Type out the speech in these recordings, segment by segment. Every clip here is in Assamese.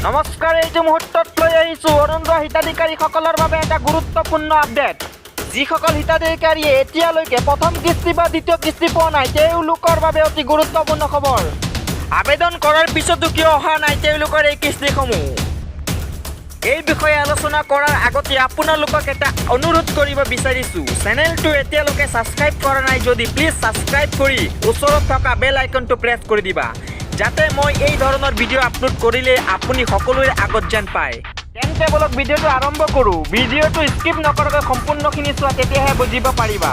নমস্কাৰ, এইটো মুহূৰ্তত লৈ আহিছোঁ অৰুণোদয় হিতাধিকাৰীসকলৰ বাবে এটা গুৰুত্বপূৰ্ণ আপডেট। যিসকল হিতাধিকাৰীয়ে এতিয়ালৈকে প্ৰথম কিস্তি বা দ্বিতীয় কিস্তি পোৱা নাই, তেওঁলোকৰ বাবে অতি গুৰুত্বপূৰ্ণ খবৰ। আবেদন কৰাৰ পিছতো কিয় অহা নাই তেওঁলোকৰ এই কিস্তিসমূহ, এই বিষয়ে আলোচনা কৰাৰ আগতে আপোনালোকক এটা অনুৰোধ কৰিব বিচাৰিছোঁ। চেনেলটো এতিয়ালৈকে ছাবস্ক্ৰাইব কৰা নাই যদি প্লিজ ছাবস্ক্ৰাইব কৰি ওচৰত থকা বেল আইকনটো প্ৰেছ কৰি দিবা, যাতে মই এই ধৰণৰ ভিডিঅ' আপলোড কৰিলে আপুনি সকলোৰে আগত যেন পায়। তেন্তে বলক ভিডিঅ'টো আৰম্ভ কৰোঁ। ভিডিঅ'টো স্কিপ নকৰাকৈ সম্পূৰ্ণখিনি চোৱা, তেতিয়াহে বুজিব পাৰিবা।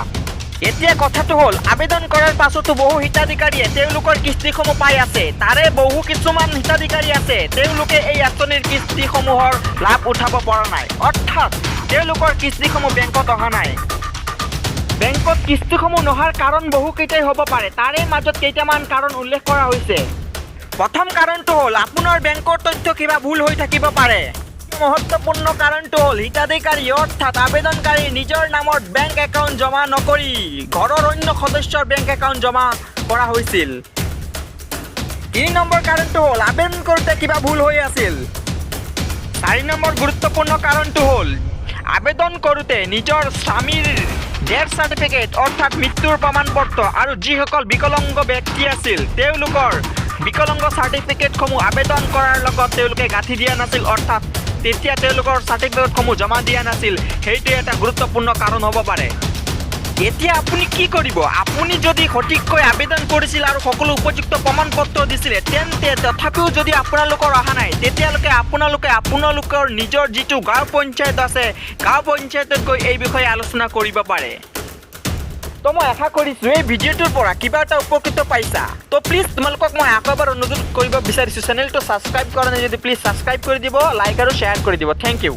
এতিয়া কথাটো হ'ল, আবেদন কৰাৰ পাছতো বহু হিতাধিকাৰীয়ে তেওঁলোকৰ কিস্তিসমূহ পাই আছে। তাৰে বহু কিছুমান হিতাধিকাৰী আছে তেওঁলোকে এই আঁচনিৰ কিস্তিসমূহৰ লাভ উঠাব পৰা নাই, অৰ্থাৎ তেওঁলোকৰ কিস্তিসমূহ বেংকত অহা নাই। বেংকত কিস্তিসমূহ নহাৰ কাৰণ বহুকেইটাই হ'ব পাৰে, তাৰে মাজত কেইটামান কাৰণ উল্লেখ কৰা হৈছে। প্ৰথম কাৰণটো হ'ল আপোনাৰ বেংকৰ তথ্য কিবা ভুল হৈ থাকিব পাৰে। মহত্বপূৰ্ণ কাৰণটো হ'ল হিতাধিকাৰী অৰ্থাৎ আবেদনকাৰী নিজৰ নামত বেংক একাউণ্ট জমা নকৰি ঘৰৰ অন্য সদস্যৰ বেংক একাউণ্ট জমা কৰা হৈছিল। ৩ নম্বৰ কাৰণটো হ'ল আবেদন কৰোঁতে কিবা ভুল হৈ আছিল। ৪ নম্বৰ গুৰুত্বপূৰ্ণ কাৰণটো হ'ল আবেদন কৰোঁতে নিজৰ স্বামীৰ ডেথ চাৰ্টিফিকেট অৰ্থাৎ মৃত্যুৰ প্ৰমাণপত্ৰ আৰু যিসকল বিকলাংগ ব্যক্তি আছিল তেওঁলোকৰ বিকলাংগ চাৰ্টিফিকেটসমূহ আবেদন কৰাৰ লগত তেওঁলোকে গাঁঠি দিয়া নাছিল, অৰ্থাৎ তেতিয়া তেওঁলোকৰ চাৰ্টিফিকেটসমূহ জমা দিয়া নাছিল। সেইটোৱে এটা গুৰুত্বপূৰ্ণ কাৰণ হ'ব পাৰে। এতিয়া আপুনি কি কৰিব? আপুনি যদি সঠিককৈ আবেদন কৰিছিল আৰু সকলো উপযুক্ত প্ৰমাণ পত্ৰ দিছিলে, তেন্তে তথাপিও যদি আপোনালোকৰ অহা নাই, তেতিয়ালৈকে আপোনালোকৰ নিজৰ যিটো গাঁও পঞ্চায়ত আছে, গাঁও পঞ্চায়তত গৈ এই বিষয়ে আলোচনা কৰিব পাৰে। তো মই আশা কৰিছোঁ এই ভিডিঅ'টোৰ পৰা কিবা এটা উপকৃত পাইছা। তো প্লিজ তোমালোকক মই আকৌ এবাৰ অনুৰোধ কৰিব বিচাৰিছোঁ, চেনেলটো ছাবস্ক্ৰাইব কৰা নাই যদি প্লিজ ছাবস্ক্ৰাইব কৰি দিব, লাইক আৰু শ্বেয়াৰ কৰি দিব। Thank U.